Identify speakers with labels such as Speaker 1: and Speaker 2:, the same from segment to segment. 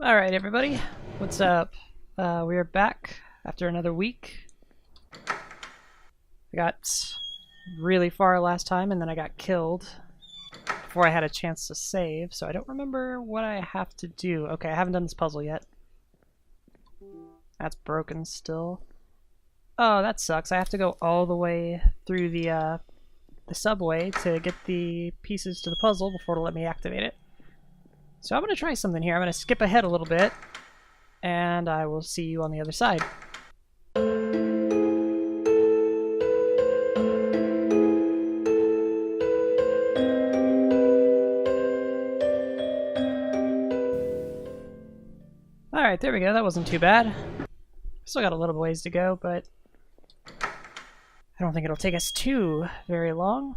Speaker 1: Alright everybody, what's up? We are back after another week. I got really far last time and then I got killed before I had a chance to save, so I don't remember what I have to do. Okay, I haven't done this puzzle yet. That's broken still. Oh, that sucks. I have to go all the way through the subway to get the pieces to the puzzle before it'll let me activate it. So I'm going to try something here. I'm going to skip ahead a little bit, and I will see you on the other side. Alright, there we go. That wasn't too bad. Still got a little ways to go, but I don't think it'll take us too very long.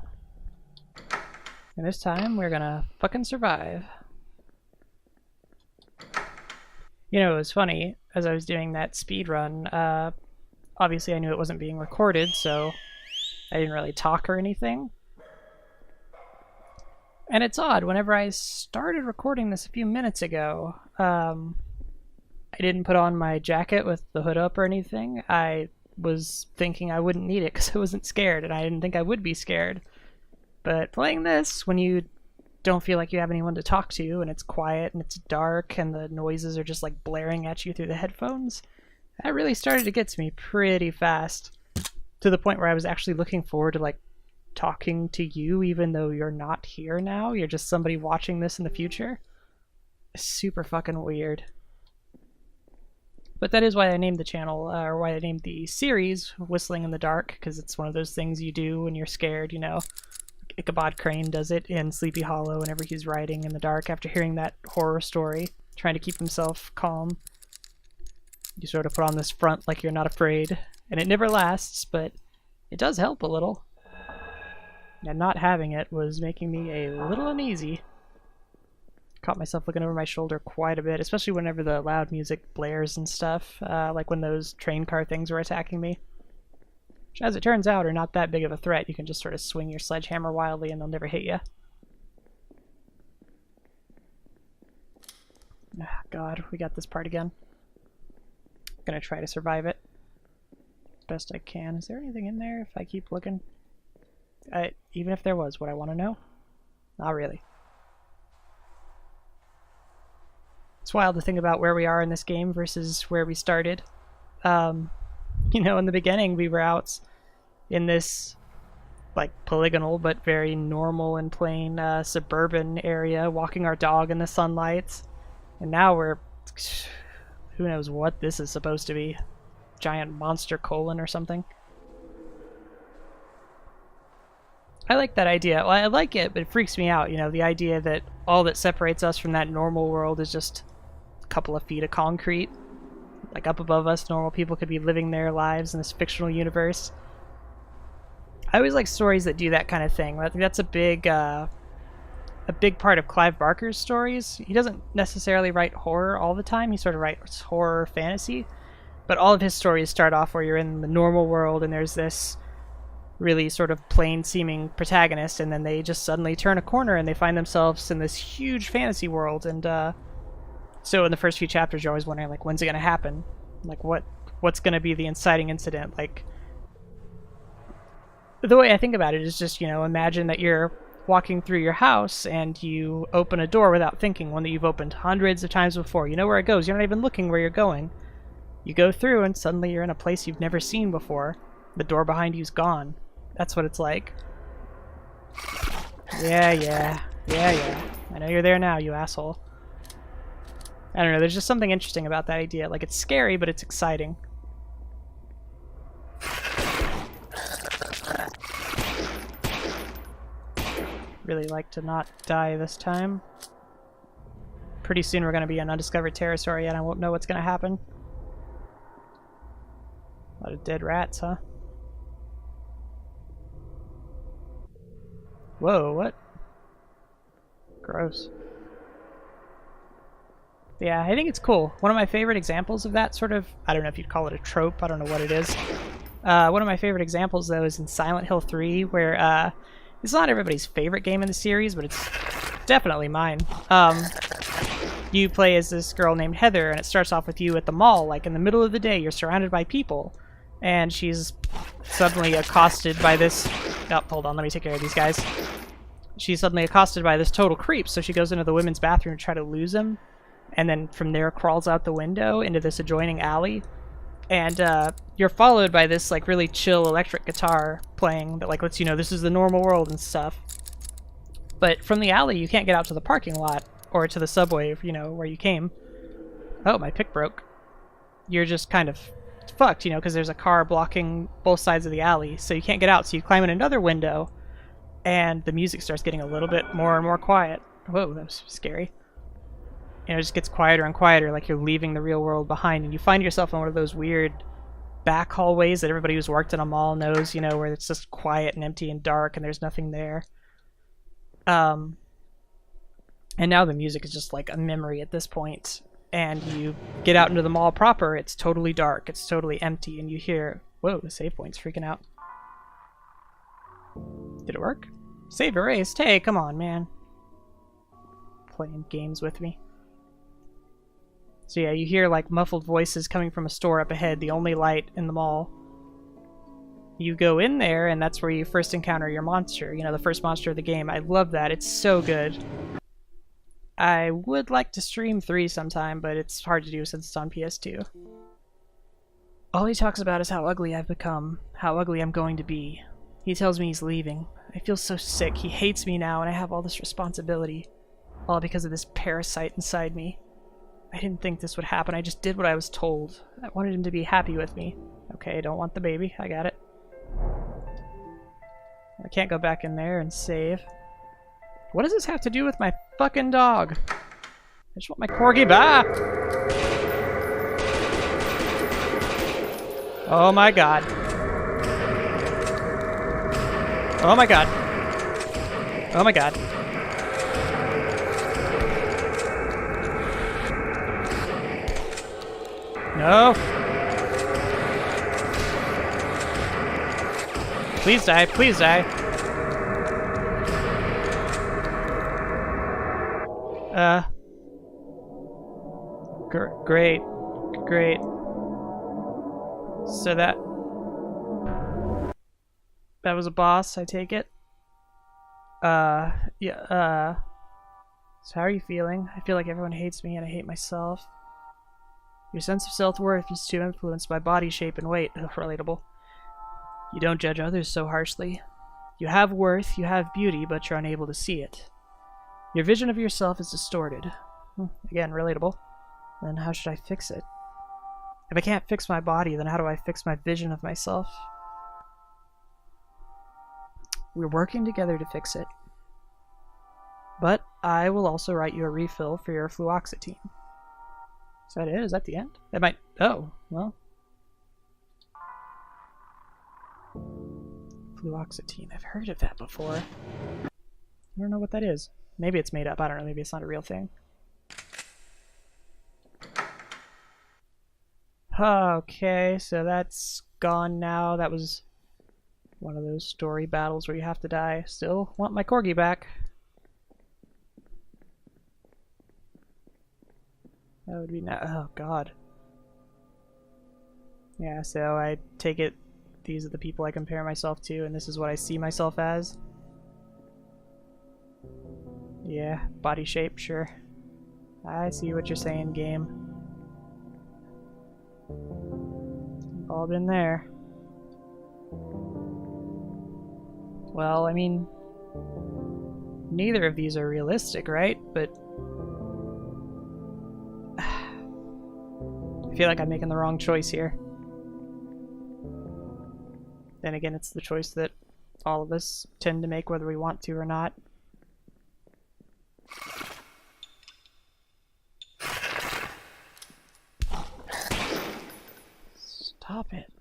Speaker 1: And this time, we're gonna fucking survive. You know, it was funny, as I was doing that speed run, obviously I knew it wasn't being recorded, so I didn't really talk or anything. And it's odd, whenever I started recording this a few minutes ago, I didn't put on my jacket with the hood up or anything. I was thinking I wouldn't need it because I wasn't scared, and I didn't think I would be scared. But playing this, when you don't feel like you have anyone to talk to, and it's quiet and it's dark and the noises are just like blaring at you through the headphones, that really started to get to me pretty fast, to the point where I was actually looking forward to like talking to you even though you're not here now. You're just somebody watching this in the future. It's super fucking weird. But that is why I named the channel, or why I named the series Whistling in the Dark, because it's one of those things you do when you're scared, you know. Ichabod Crane does it in Sleepy Hollow whenever he's riding in the dark after hearing that horror story, trying to keep himself calm. You sort of put on this front like you're not afraid, and it never lasts, but it does help a little. And not having it was making me a little uneasy. Caught myself looking over my shoulder quite a bit, especially whenever the loud music blares and stuff, like when those train car things were attacking me. Which, as it turns out, are not that big of a threat. You can just sort of swing your sledgehammer wildly and they'll never hit you. Ah, God, we got this part again. Gonna try to survive it best I can. Is there anything in there if I keep looking? Even if there was, would I want to know? Not really. It's wild to think about where we are in this game versus where we started. You know, in the beginning we were out in this like polygonal but very normal and plain suburban area, walking our dog in the sunlight, and now we're who knows what this is supposed to be. Giant monster colon or something. I like that idea. Well, I like it, but it freaks me out, you know, the idea that all that separates us from that normal world is just a couple of feet of concrete. Like up above us, normal people could be living their lives in this fictional universe. I always like stories that do that kind of thing. I think that's a big part of Clive Barker's stories. He doesn't necessarily write horror all the time. He sort of writes horror fantasy, but all of his stories start off where you're in the normal world and there's this really sort of plain-seeming protagonist, and then they just suddenly turn a corner and they find themselves in this huge fantasy world. And so in the first few chapters, you're always wondering, like, when's it going to happen? Like, what's going to be the inciting incident? Like, the way I think about it is just, you know, imagine that you're walking through your house and you open a door without thinking, one that you've opened hundreds of times before. You know where it goes. You're not even looking where you're going. You go through and suddenly you're in a place you've never seen before. The door behind you's gone. That's what it's like. Yeah. I know you're there now, you asshole. I don't know, there's just something interesting about that idea. Like, it's scary, but it's exciting. Really like to not die this time. Pretty soon we're going to be in undiscovered territory and I won't know what's going to happen. A lot of dead rats, huh? Whoa, what? Gross. Yeah, I think it's cool. One of my favorite examples of that sort of, I don't know if you'd call it a trope, I don't know what it is. One of my favorite examples, though, is in Silent Hill 3, where it's not everybody's favorite game in the series, but it's definitely mine. You play as this girl named Heather, and it starts off with you at the mall, like in the middle of the day. You're surrounded by people, and she's suddenly accosted by this... Oh, hold on, let me take care of these guys. She's suddenly accosted by this total creep, so she goes into the women's bathroom to try to lose him, and then from there crawls out the window into this adjoining alley. And you're followed by this like really chill electric guitar playing that like lets you know this is the normal world and stuff. But from the alley, you can't get out to the parking lot or to the subway, you know, where you came. Oh, my pick broke. You're just kind of fucked, you know, because there's a car blocking both sides of the alley, so you can't get out. So you climb in another window, and the music starts getting a little bit more and more quiet. Whoa, that was scary. And it just gets quieter and quieter, like you're leaving the real world behind, and you find yourself in one of those weird back hallways that everybody who's worked in a mall knows, you know, where it's just quiet and empty and dark and there's nothing there. And now the music is just like a memory at this point, and you get out into the mall proper, it's totally dark, it's totally empty, and you hear, whoa, the save point's freaking out. Did it work? Save erased? Hey, come on, man. Playing games with me. So yeah, you hear like muffled voices coming from a store up ahead, the only light in the mall. You go in there, and that's where you first encounter your monster, you know, the first monster of the game. I love that, it's so good. I would like to stream 3 sometime, but it's hard to do since it's on PS2. All he talks about is how ugly I've become, how ugly I'm going to be. He tells me he's leaving. I feel so sick, he hates me now, and I have all this responsibility. All because of this parasite inside me. I didn't think this would happen, I just did what I was told. I wanted him to be happy with me. Okay, don't want the baby, I got it. I can't go back in there and save. What does this have to do with my fucking dog? I just want my corgi back! Oh my god. Oh my god. Oh my god. No! Please die, please die. Great. Great. So that was a boss, I take it? Yeah, so how are you feeling? I feel like everyone hates me and I hate myself. Your sense of self-worth is too influenced by body shape and weight. Ugh, relatable. You don't judge others so harshly. You have worth, you have beauty, but you're unable to see it. Your vision of yourself is distorted. Again, relatable. Then how should I fix it? If I can't fix my body, then how do I fix my vision of myself? We're working together to fix it. But I will also write you a refill for your fluoxetine. Is that it? Is that the end? That might... Oh, well. Fluoxetine. I've heard of that before. I don't know what that is. Maybe it's made up. I don't know. Maybe it's not a real thing. Okay, so that's gone now. That was one of those story battles where you have to die. Still want my corgi back. That would be oh god. Yeah, so I take it these are the people I compare myself to, and this is what I see myself as. Yeah, body shape, sure. I see what you're saying, game. We've all been there. Well, I mean, neither of these are realistic, right? But I feel like I'm making the wrong choice here. Then again, it's the choice that all of us tend to make whether we want to or not. Stop it.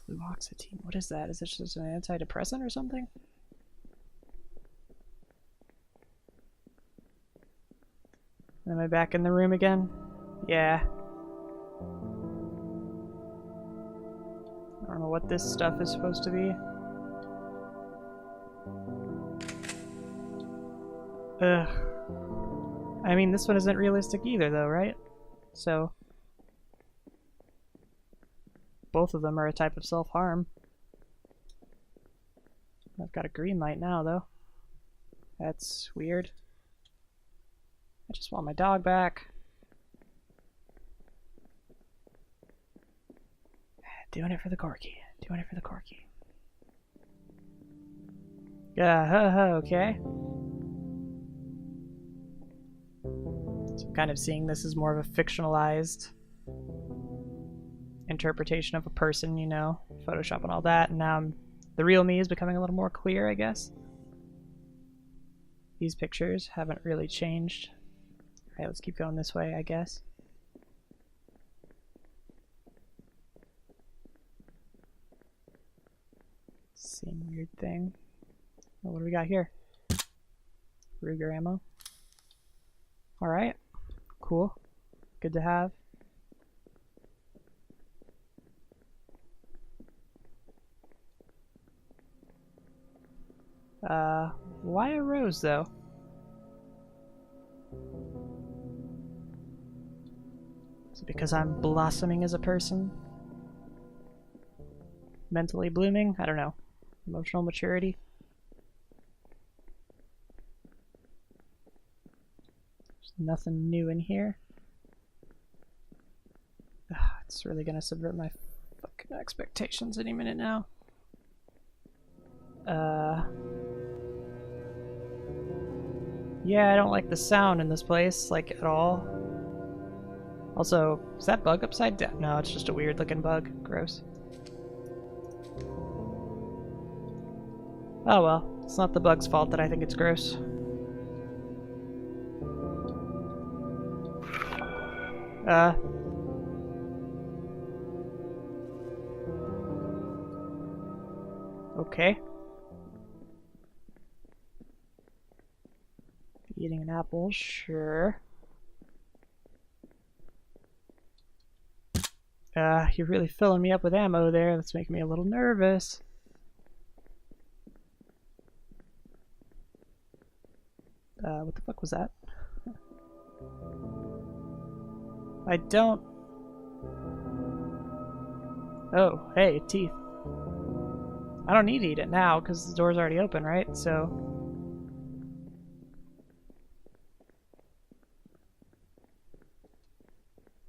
Speaker 1: Fluoxetine, what is that? Is this just an antidepressant or something? Am I back in the room again? Yeah. I don't know what this stuff is supposed to be. Ugh. I mean, this one isn't realistic either, though, right? So, both of them are a type of self-harm. I've got a green light now, though. That's weird. I just want my dog back. Doing it for the corgi. Doing it for the corgi. Yeah, okay. So I'm kind of seeing this as more of a fictionalized interpretation of a person, you know, Photoshop and all that, and now the real me is becoming a little more clear, I guess. These pictures haven't really changed. Alright, let's keep going this way, I guess. Same weird thing. Oh, what do we got here? Ruger ammo. Alright. Cool. Good to have. Why a rose, though? Is it because I'm blossoming as a person? Mentally blooming? I don't know. Emotional maturity? There's nothing new in here. Ugh, it's really gonna subvert my fucking expectations any minute now. Yeah, I don't like the sound in this place, like, at all. Also, is that bug upside down? No, it's just a weird looking bug. Gross. Oh well, it's not the bug's fault that I think it's gross. Okay. Eating an apple, sure. You're really filling me up with ammo there. That's making me a little nervous. What the fuck was that? I don't... Oh, hey, teeth. I don't need to eat it now, because the door's already open, right? So...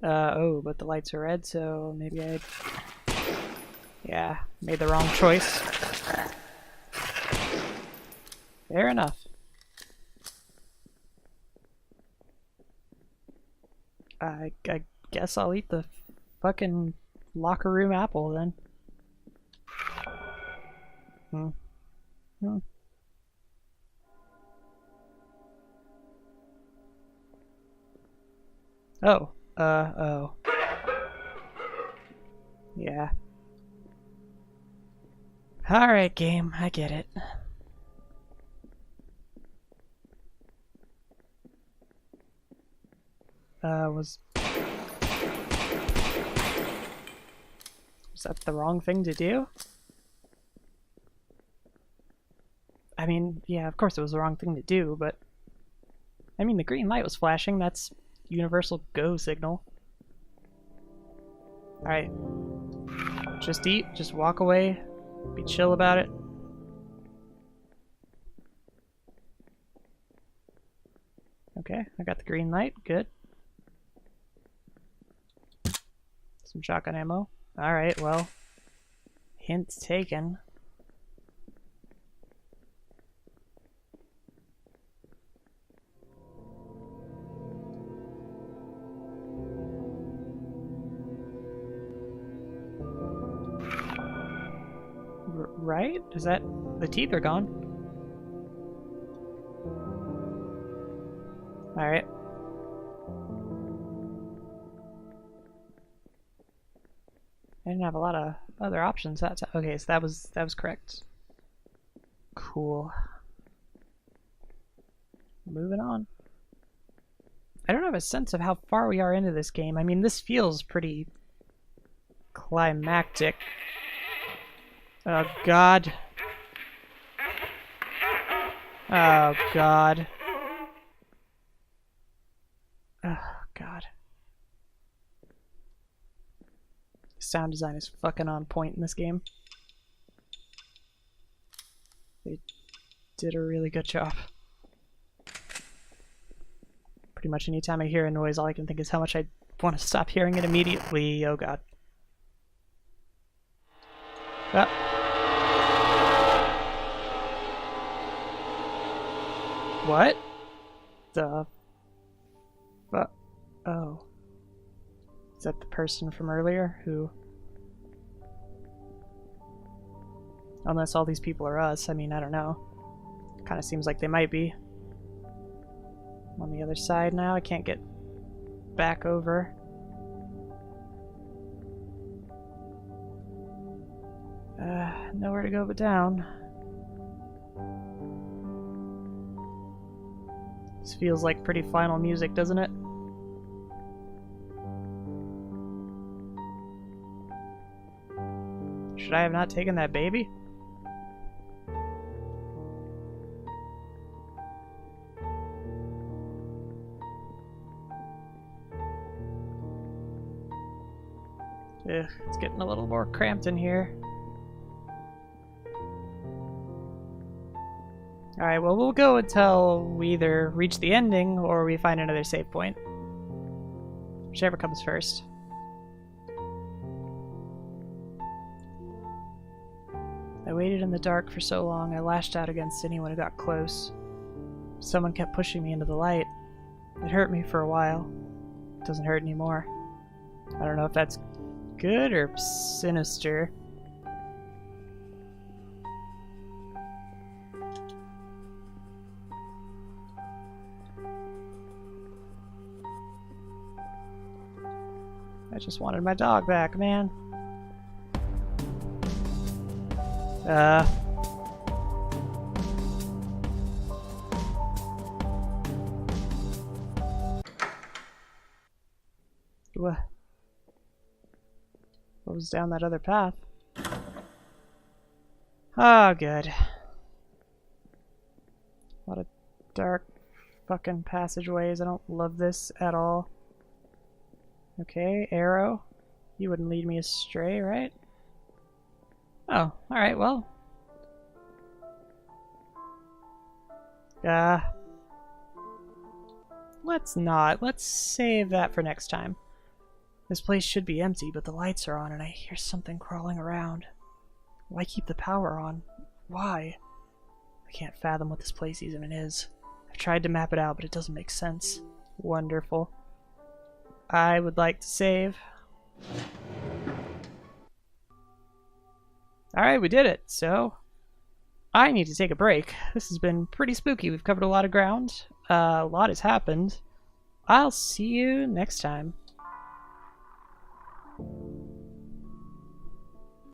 Speaker 1: oh, but the lights are red, so maybe I... Yeah, made the wrong choice. Fair enough. I guess I'll eat the fucking locker room apple then. Oh, oh. Yeah. Alright, game, I get it. Was that the wrong thing to do? I mean, yeah, of course it was the wrong thing to do, but... I mean, the green light was flashing, that's universal go signal. Alright. Just eat, just walk away, be chill about it. Okay, I got the green light, good. Some shotgun ammo. Alright, well, hint taken. Right? Is that... the teeth are gone. Alright. I didn't have a lot of other options that time. Okay, so that was correct. Cool. Moving on. I don't have a sense of how far we are into this game. I mean, this feels pretty climactic. Oh god. Oh god. God. Sound design is fucking on point in this game. They did a really good job. Pretty much anytime I hear a noise, all I can think is how much I want to stop hearing it immediately. Oh god. Ah. What? The... Oh. Is that the person from earlier who... Unless all these people are us, I mean, I don't know. Kind of seems like they might be. I'm on the other side now, I can't get back over. Nowhere to go but down. This feels like pretty final music, doesn't it? Should I have not taken that baby? Ugh, it's getting a little more cramped in here. Alright, well, we'll go until we either reach the ending or we find another save point. Whichever comes first. I waited in the dark for so long, I lashed out against anyone who got close. Someone kept pushing me into the light. It hurt me for a while. It doesn't hurt anymore. I don't know if that's good or sinister. I just wanted my dog back, man. What was down that other path? Oh, good. A lot of dark fucking passageways. I don't love this at all. Okay, arrow. You wouldn't lead me astray, right? Oh, alright, well. Let's not. Let's save that for next time. This place should be empty, but the lights are on and I hear something crawling around. Why keep the power on? Why? I can't fathom what this place even is. I've tried to map it out, but it doesn't make sense. Wonderful. I would like to save. Alright, we did it. So, I need to take a break. This has been pretty spooky. We've covered a lot of ground. A lot has happened. I'll see you next time.